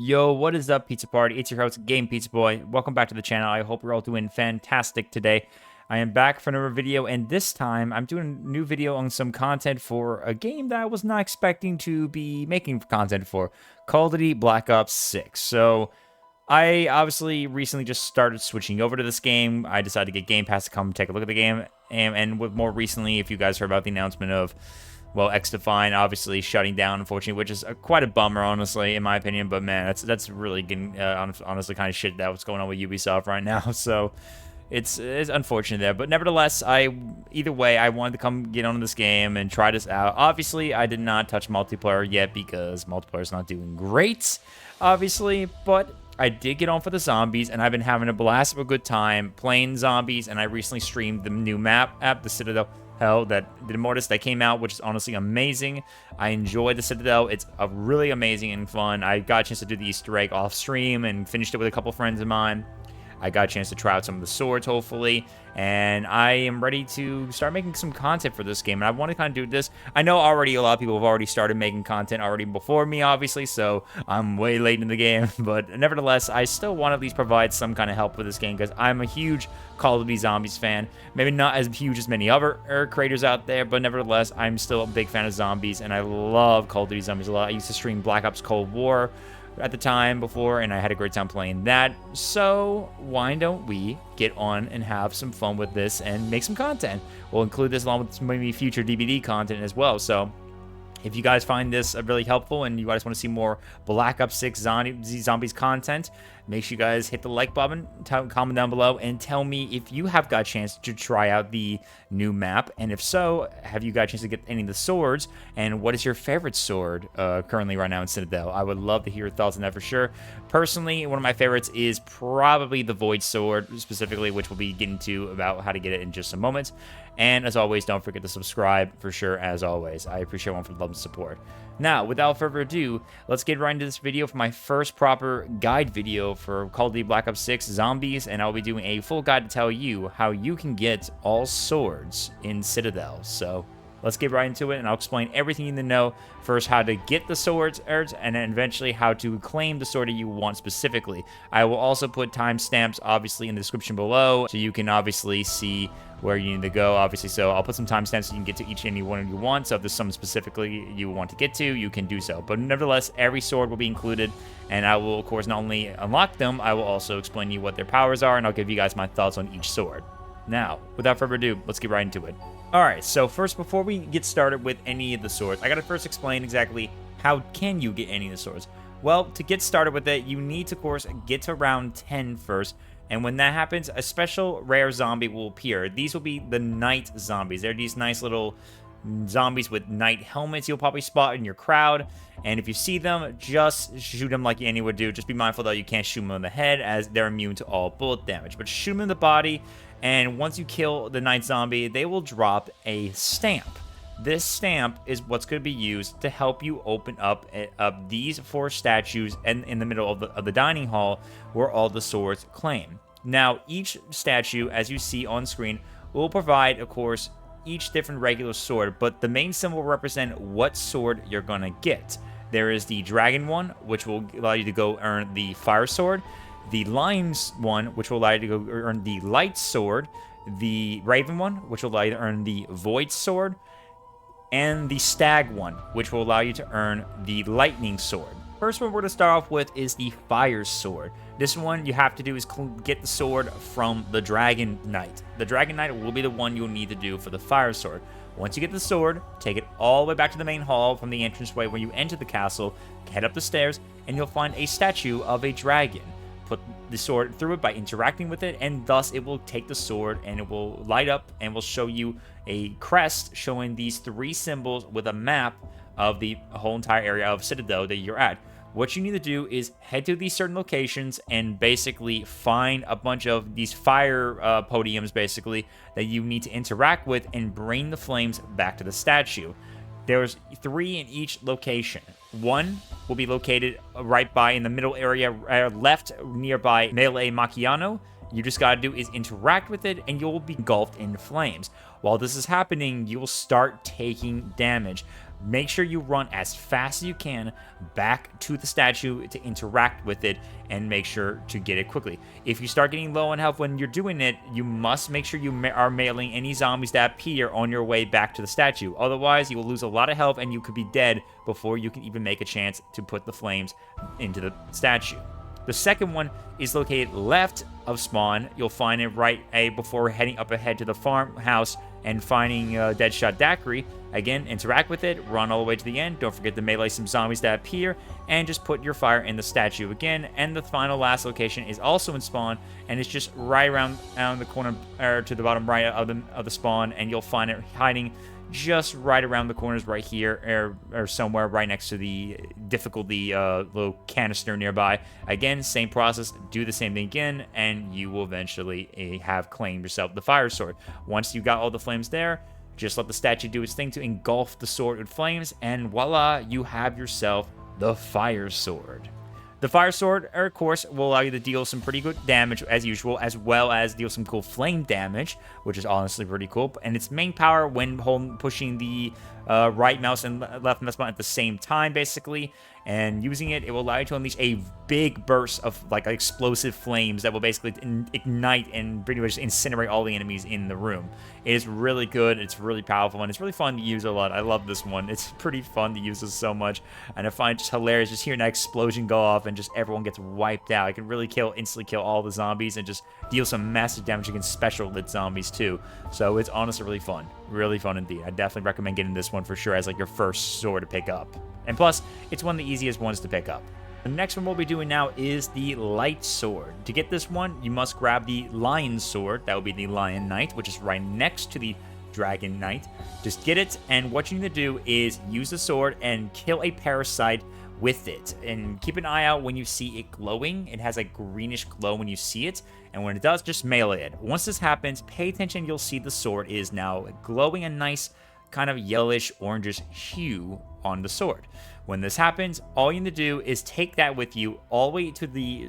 Yo, what is up, Pizza Party? It's your host, Game Pizza Boy. Welcome back to the channel. I hope you're all doing fantastic today. I am back for another video, and this time I'm doing a new video on some content for a game that I was not expecting to be making content for, Call of Duty Black Ops 6. So, I obviously recently just started switching over to this game. I decided to get Game Pass to come take a look at the game, and with more recently, if you guys heard about the announcement of well, X-Define obviously shutting down, unfortunately, which is quite a bummer, honestly, in my opinion. But man, that's really getting honestly kind of shit that what's going on with Ubisoft right now. So it's unfortunate there, but nevertheless, either way, I wanted to come get on this game and try this out. Obviously, I did not touch multiplayer yet because multiplayer is not doing great, obviously, but I did get on for the zombies, and I've been having a blast of a good time playing zombies, and I recently streamed the new map app, the Citadelle. Hell, the Morts that came out, which is honestly amazing. I enjoyed the Citadelle. It's a really amazing and fun. I got a chance to do the Easter egg off stream and finished it with a couple friends of mine. I got a chance to try out some of the swords, hopefully, and I am ready to start making some content for this game, and I want to kind of do this. I know already a lot of people have already started making content already before me, obviously, so I'm way late in the game, but nevertheless, I still want to at least provide some kind of help with this game, because I'm a huge Call of Duty Zombies fan. Maybe not as huge as many other creators out there, but nevertheless, I'm still a big fan of zombies, and I love Call of Duty Zombies a lot. I used to stream Black Ops Cold War at the time before, and I had a great time playing that. So why don't we get on and have some fun with this and make some content? We'll include this along with maybe future DVD content as well. So if you guys find this really helpful and you guys want to see more Black Ops 6 Zombies content, make sure you guys hit the like button, comment down below, and tell me if you have got a chance to try out the new map. And if so, have you got a chance to get any of the swords? And what is your favorite sword currently right now in Citadelle? I would love to hear your thoughts on that for sure. Personally, one of my favorites is probably the Void Sword, specifically, which we'll be getting to about how to get it in just a moment. And as always, don't forget to subscribe for sure, as always. I appreciate everyone for the love and support. Now, without further ado, let's get right into this video for my first proper guide video for Call of Duty Black Ops 6 Zombies, and I'll be doing a full guide to tell you how you can get all swords in Citadelle. So let's get right into it, and I'll explain everything you need to know. First, how to get the swords, and then eventually how to claim the sword that you want specifically. I will also put timestamps, obviously, in the description below, so you can obviously see where you need to go, obviously. So I'll put some timestamps so you can get to each and any one you want. So if there's some specifically you want to get to, you can do so. But nevertheless, every sword will be included, and I will, of course, not only unlock them, I will also explain to you what their powers are, and I'll give you guys my thoughts on each sword. Now, without further ado, let's get right into it. Alright, so first, before we get started with any of the swords, I gotta first explain exactly how can you get any of the swords. Well, to get started with it, you need to, of course, get to round 10 first, and when that happens, a special rare zombie will appear. These will be the night zombies. They're these nice little zombies with night helmets you'll probably spot in your crowd, and if you see them, just shoot them like any would do. Just be mindful, though, you can't shoot them in the head, as they're immune to all bullet damage, but shoot them in the body, and once you kill the night zombie, they will drop a stamp. This stamp is what's going to be used to help you open up these 4 statues in the middle of the dining hall where all the swords claim. Now, each statue, as you see on screen, will provide, of course, each different regular sword, but the main symbol will represent what sword you're going to get. There is the dragon one, which will allow you to go earn the fire sword, the lion's one, which will allow you to go earn the light sword, the raven one, which will allow you to earn the void sword, and the stag one, which will allow you to earn the lightning sword. First one we're going to start off with is the fire sword. This one you have to do is get the sword from the dragon knight. The dragon knight will be the one you'll need to do for the fire sword. Once you get the sword, take it all the way back to the main hall from the entranceway when you enter the castle, head up the stairs, and you'll find a statue of a dragon. Put the sword through it by interacting with it, and thus it will take the sword and it will light up and will show you a crest showing these 3 symbols with a map of the whole entire area of Citadel that you're at. What you need to do is head to these certain locations and basically find a bunch of these fire podiums, basically, that you need to interact with and bring the flames back to the statue. There's 3 in each location. One will be located right by in the middle area, left nearby Melee Macchiano. You just gotta do is interact with it, and you'll be engulfed in flames. While this is happening, you'll start taking damage. Make sure you run as fast as you can back to the statue to interact with it and make sure to get it quickly. If you start getting low on health when you're doing it, you must make sure you are mailing any zombies that appear on your way back to the statue. Otherwise, you will lose a lot of health and you could be dead before you can even make a chance to put the flames into the statue. The second one is located left of spawn. You'll find it right before heading up ahead to the farmhouse and finding Deadshot Daiquiri. Again, interact with it, run all the way to the end. Don't forget to melee some zombies that appear, and just put your fire in the statue again. And the final last location is also in spawn, and it's just right around the corner to the bottom right of the spawn, and you'll find it hiding just right around the corners right here, or somewhere right next to the difficulty little canister nearby. Again, same process, do the same thing again, and you will eventually have claimed yourself the fire sword. Once you got all the flames there, just let the statue do its thing to engulf the sword with flames, and voila, you have yourself the fire sword. The fire sword, of course, will allow you to deal some pretty good damage as usual, as well as deal some cool flame damage, which is honestly pretty cool. And its main power when pushing the right mouse and left mouse button at the same time, basically, and using it, it will allow you to unleash a big burst of like explosive flames that will basically ignite and pretty much incinerate all the enemies in the room. It is really good, it's really powerful, and it's really fun to use a lot. I love this one. It's pretty fun to use this so much, and I find it just hilarious just hearing that explosion go off and just everyone gets wiped out. I can really instantly kill all the zombies and just deal some massive damage against special lit zombies too. So it's honestly really fun indeed. I definitely recommend getting this one for sure as like your first sword to pick up. And plus, it's one of the easiest ones to pick up. The next one we'll be doing now is the light sword. To get this one, you must grab the lion sword. That would be the lion knight, which is right next to the dragon knight. Just get it, and what you need to do is use the sword and kill a parasite with it. And keep an eye out when you see it glowing. It has a greenish glow when you see it, and when it does, just melee it. Once this happens, pay attention. You'll see the sword is now glowing a nice kind of yellowish orangish hue on the sword. When this happens, all you need to do is take that with you all the way to the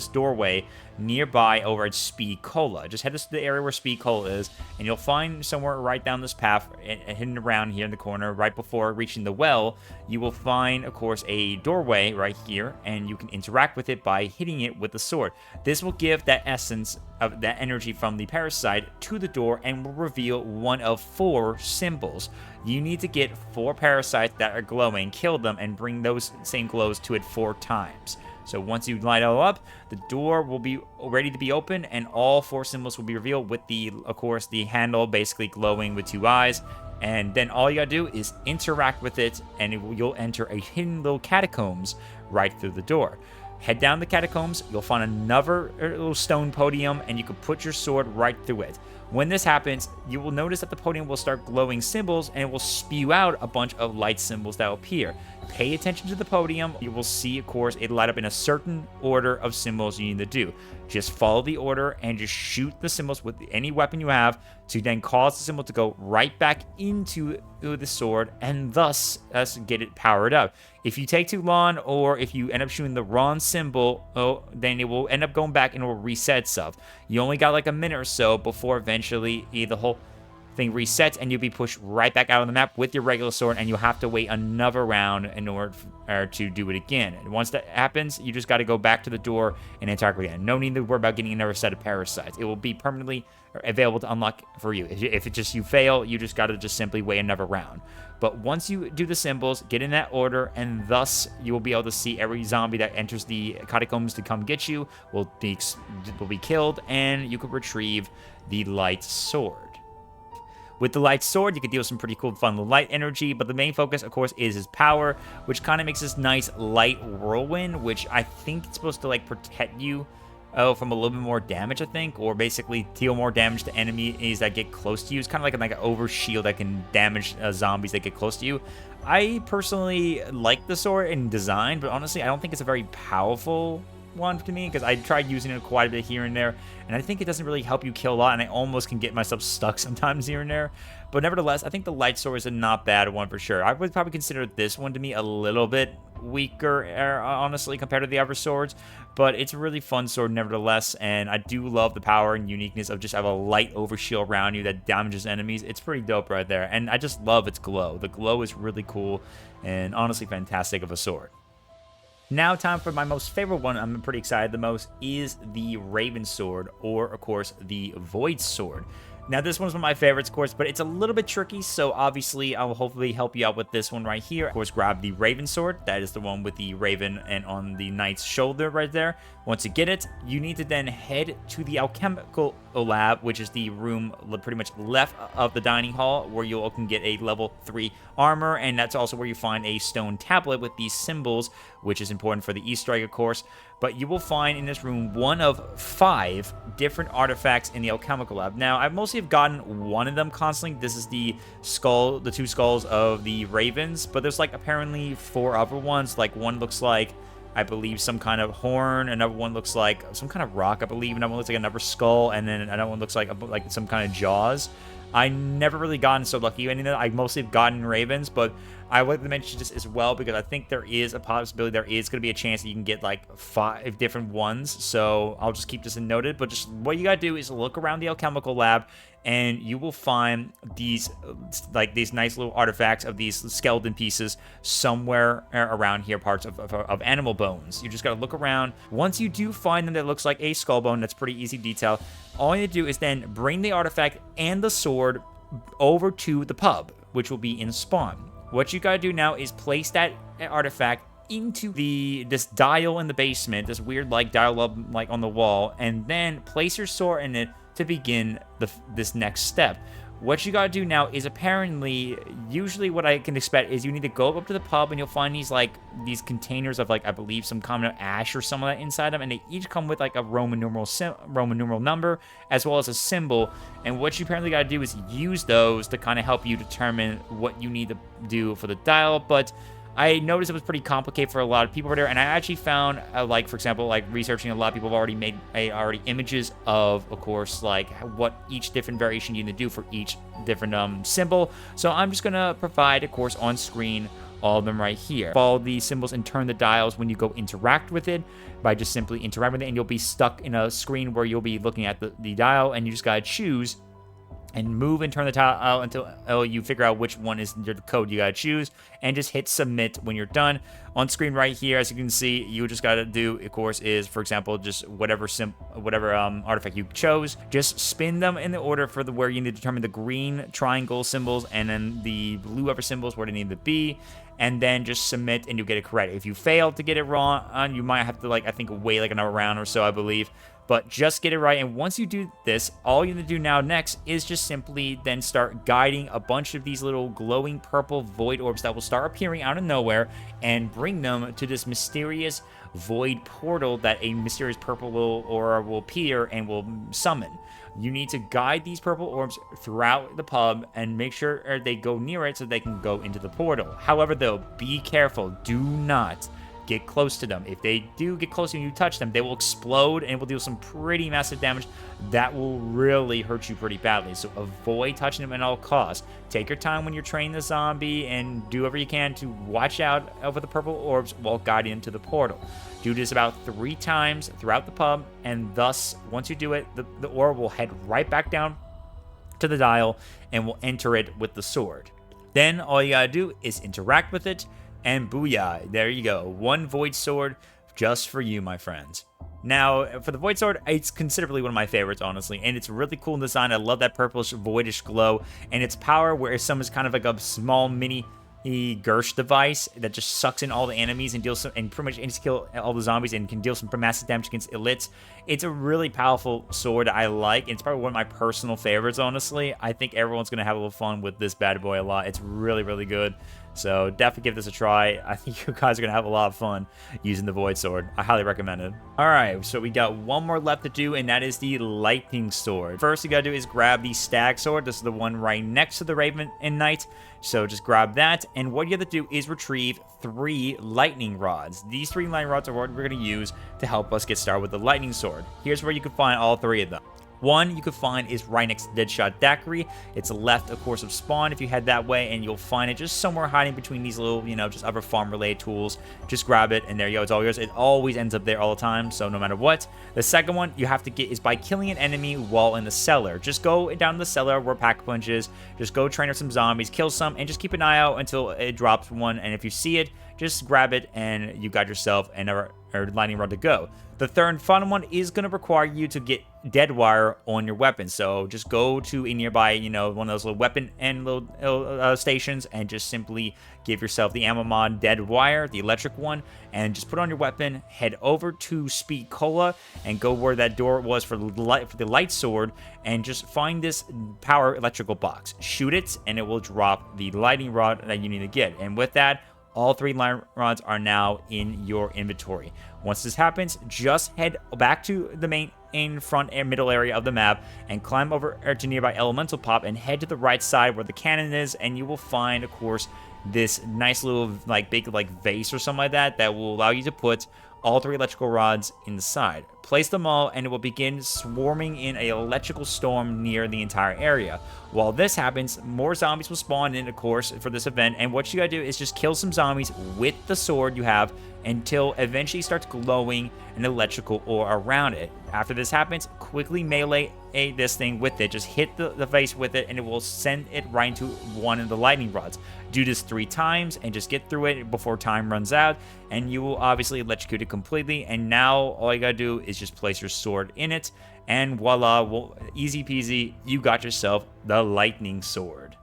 doorway nearby over at Speed Cola. Just head to the area where Speed Cola is, and you'll find somewhere right down this path, hidden around here in the corner, right before reaching the well, you will find, of course, a doorway right here, and you can interact with it by hitting it with the sword. This will give that essence of that energy from the parasite to the door and will reveal one of 4 symbols. You need to get 4 parasites that are glowing, kill them, and bring those same glows to it 4 times. So once you light it all up, the door will be ready to be open, and all 4 symbols will be revealed with the, of course, the handle basically glowing with 2 eyes. And then all you gotta do is interact with it, and you'll enter a hidden little catacombs right through the door. Head down the catacombs, you'll find another little stone podium, and you can put your sword right through it. When this happens, you will notice that the podium will start glowing symbols, and it will spew out a bunch of light symbols that will appear. Pay attention to the podium. You will see, of course, it light up in a certain order of symbols you need to do. Just follow the order and just shoot the symbols with any weapon you have to then cause the symbol to go right back into the sword and thus get it powered up. If you take too long, or if you end up shooting the wrong symbol, then it will end up going back and it will reset stuff. You only got like a minute or so before eventually the whole thing resets, and you'll be pushed right back out of the map with your regular sword, and you'll have to wait another round in order to do it again. And once that happens, you just got to go back to the door and interact again. No need to worry about getting another set of parasites. It will be permanently available to unlock for you. If it's just you fail, you just got to just simply wait another round. But once you do the symbols, get in that order, and thus you will be able to see every zombie that enters the catacombs to come get you will be killed, and you can retrieve the light sword. With the light sword, you can deal some pretty cool, fun light energy, but the main focus, of course, is his power, which kind of makes this nice light whirlwind, which I think it's supposed to, like, protect you from a little bit more damage, I think, or basically deal more damage to enemies that get close to you. It's kind of like an over shield that can damage zombies that get close to you. I personally like the sword in design, but honestly, I don't think it's a very powerful one to me because I tried using it quite a bit here and there, and I think it doesn't really help you kill a lot, and I almost can get myself stuck sometimes here and there. But nevertheless, I think the light sword is a not bad one for sure. I would probably consider this one to be a little bit weaker, honestly, compared to the other swords, but it's a really fun sword nevertheless, and I do love the power and uniqueness of just have a light overshield around you that damages enemies. It's pretty dope right there, and I just love its glow. The glow is really cool and honestly fantastic of a sword. Now, time for my most favorite one. I'm pretty excited the most is the Raven Sword, or of course the Void Sword. Now, this one's one of my favorites, of course, but it's a little bit tricky, so obviously I'll hopefully help you out with this one right here. Of course, grab the Raven Sword. That is the one with the raven and on the knight's shoulder right there. Once you get it, you need to then head to the alchemical lab, which is the room pretty much left of the dining hall, where you can get a level 3 armor, and that's also where you find a stone tablet with these symbols, which is important for the Easter egg, of course. But you will find in this room one of 5 different artifacts in the alchemical lab. Now, I mostly have gotten one of them constantly. This is the skull, the 2 skulls of the ravens, but there's like apparently 4 other ones. Like one looks like, I believe, some kind of horn. Another one looks like some kind of rock, I believe. Another one looks like another skull, and then another one looks like some kind of jaws. I never really gotten so lucky. I mostly have gotten ravens, but I would mention this as well because I think there is a possibility, there is going to be a chance that you can get like 5 different ones. So I'll just keep this in noted. But just what you got to do is look around the alchemical lab, and you will find these nice little artifacts of these skeleton pieces somewhere around here, parts of animal bones. You just got to look around. Once you do find them that looks like a skull bone, that's pretty easy detail. All you do is then bring the artifact and the sword over to the pub, which will be in spawn. What you gotta do now is place that artifact into this dial in the basement, this weird dial up on the wall, and then place your sword in it to begin this next step. What you gotta do now is apparently, usually what I can expect is you need to go up to the pub and you'll find these containers of I believe some kind of ash or some of that inside them, and they each come with a Roman numeral number as well as a symbol. And what you apparently gotta do is use those to kind of help you determine what you need to do for the dial. But I noticed it was pretty complicated for a lot of people over there, and I actually found, for example, researching, a lot of people have already made images of course, what each different variation you need to do for each different symbol. So I'm just gonna provide, of course, on screen all of them right here. Follow these symbols and turn the dials when you go interact with it by just simply interacting with it, and you'll be stuck in a screen where you'll be looking at the dial, and you just gotta choose and move and turn the tile out until you figure out which one is the code you gotta choose, and just hit submit when you're done. On screen right here, as you can see, you just gotta do, of course, is, for example, just whatever artifact you chose, just spin them in the order for where you need to determine the green triangle symbols and then the blue other symbols where they need to be, and then just submit and you get it correct. If you fail to get it wrong, you might have to I think wait another round or so, I believe. But just get it right, and once you do this, all you need to do now next is just simply then start guiding a bunch of these little glowing purple void orbs that will start appearing out of nowhere, and bring them to this mysterious void portal that a mysterious purple aura will appear and will summon. You need to guide these purple orbs throughout the pub and make sure they go near it so they can go into the portal. However, though, be careful. Do not get close to them. If they do get close to you and you touch them, they will explode and will do some pretty massive damage that will really hurt you pretty badly. So avoid touching them at all costs. Take your time when you're training the zombie and do whatever you can to watch out over the purple orbs while guiding into the portal. Do this about 3 times throughout the pub, and thus, once you do it, the orb will head right back down to the dial and will enter it with the sword. Then all you gotta do is interact with it, and booyah, there you go. 1 void sword just for you, my friends. Now, for the void sword, it's considerably one of my favorites, honestly, and it's really cool in design. I love that purplish, voidish glow, and its power, where some is kind of like a small mini Gersh device that just sucks in all the enemies and pretty much aims to kill all the zombies and can deal some massive damage against elites. It's a really powerful sword I like, and it's probably one of my personal favorites, honestly. I think everyone's going to have a little fun with this bad boy a lot. It's really, really good. So definitely give this a try. I think you guys are going to have a lot of fun using the Void Sword. I highly recommend it. All right, so we got one more left to do, and that is the Lightning Sword. First you got to do is grab the Stag Sword. This is the one right next to the Raven and Knight. So just grab that, and what you have to do is retrieve 3 lightning rods. These 3 lightning rods are what we're going to use to help us get started with the Lightning Sword. Here's where you can find all 3 of them. One you could find is right next to Deadshot Daiquiri. It's left, of course, of spawn if you head that way, and you'll find it just somewhere hiding between these little, just other farm-related tools. Just grab it, and there you go. It's all yours. It always ends up there all the time, so no matter what. The second one you have to get is by killing an enemy while in the cellar. Just go down to the cellar where Pack-a-Punch is. Just go train with some zombies, kill some, and just keep an eye out until it drops one. And if you see it, just grab it, and you got yourself another lightning rod to go. The third and final one is going to require you to get dead wire on your weapon. So just go to a nearby, one of those little weapon and little stations, and just simply give yourself the ammo mod dead wire, the electric one, and just put on your weapon. Head over to Speed Cola and go where that door was for the light sword, and just find this power electrical box. Shoot it, and it will drop the lightning rod that you need to get. And with that, all 3 lightning rods are now in your inventory. Once this happens, just head back to the main front and middle area of the map and climb over to nearby Elemental Pop and head to the right side where the cannon is, and you will find, of course, this nice little big vase or something like that that will allow you to put all 3 electrical rods inside. Place them all, and it will begin swarming in an electrical storm near the entire area. While this happens, more zombies will spawn in, of course, for this event, and what you gotta do is just kill some zombies with the sword you have until eventually it starts glowing an electrical ore around it. After this happens, quickly melee this thing with it. Just hit the face with it, and it will send it right into one of the lightning rods. Do this 3 times and just get through it before time runs out, and you will obviously electrocute it completely. And now all you gotta do is just place your sword in it, and voila, well, easy peasy, you got yourself the Lightning Sword.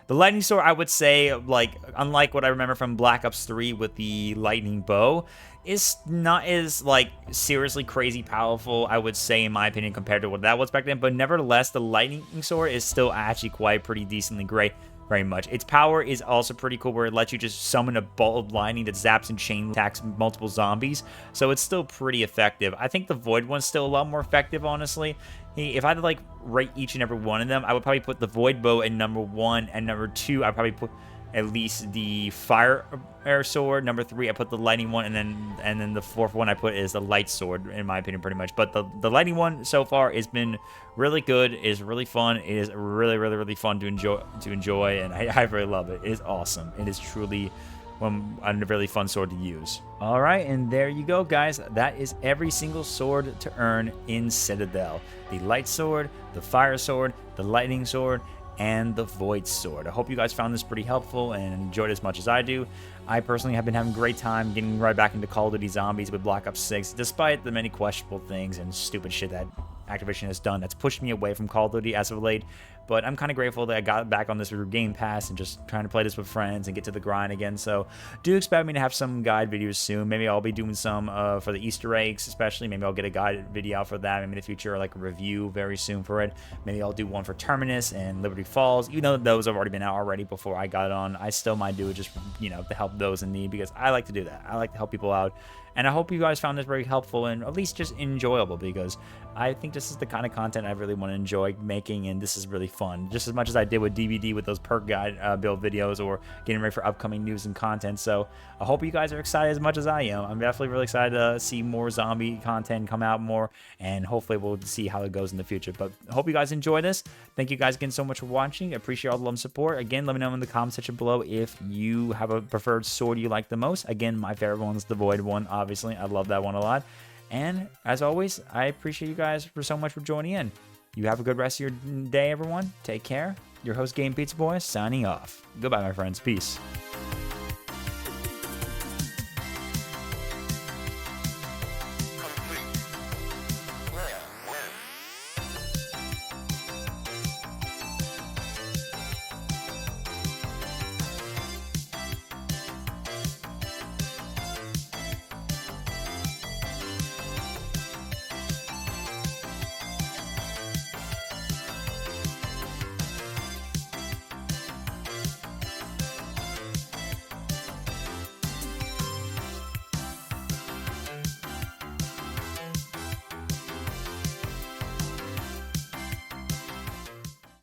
The Lightning Sword, I would say, unlike what I remember from Black Ops 3 with the Lightning Bow, is not as, seriously crazy powerful, I would say, in my opinion, compared to what that was back then. But nevertheless, the Lightning Sword is still actually quite pretty decently great. Very much. Its power is also pretty cool, where it lets you just summon a bolt of lightning that zaps and chain attacks multiple zombies. So it's still pretty effective. I think the Void one's still a lot more effective, honestly. If I had to rate each and every one of them, I would probably put the Void Bow at number 1, and number 2, I'd probably put at least the Fire Air Sword. Number 3, I put the Lightning one, and then the 4th one I put is the Light Sword, in my opinion, pretty much. But the Lightning one so far has been really good. It is really fun. It is really, really, really fun to enjoy, and I really love it. It is awesome. It is truly a really fun sword to use. All right, and there you go, guys. That is every single sword to earn in Citadelle. The Light Sword, the Fire Sword, the Lightning Sword, and the Void Sword. I hope you guys found this pretty helpful and enjoyed it as much as I do. I personally have been having a great time getting right back into Call of Duty Zombies with Black Ops 6, despite the many questionable things and stupid shit that Activision has done that's pushed me away from Call of Duty as of late. But I'm kind of grateful that I got back on this Game Pass and just trying to play this with friends and get to the grind again. So do expect me to have some guide videos soon. Maybe I'll be doing some for the Easter eggs, especially. Maybe I'll get a guide video out for that. Maybe in the future, a review very soon for it. Maybe I'll do one for Terminus and Liberty Falls. Even though those have already been out already before I got it on, I still might do it just, to help those in need, because I like to do that. I like to help people out. And I hope you guys found this very helpful and at least just enjoyable, because I think this is the kind of content I really want to enjoy making, and this is really fun. Just as much as I did with DVD with those perk guide build videos, or getting ready for upcoming news and content. So I hope you guys are excited as much as I am. I'm definitely really excited to see more zombie content come out more, and hopefully we'll see how it goes in the future. But I hope you guys enjoy this. Thank you guys again so much for watching. I appreciate all the love and support. Again, let me know in the comment section below if you have a preferred sword you like the most. Again, my favorite one's the Void one, obviously. I love that one a lot. And as always, I appreciate you guys so much for joining in. You have a good rest of your day, everyone. Take care. Your host, Game Pizza Boy, signing off. Goodbye, my friends. Peace.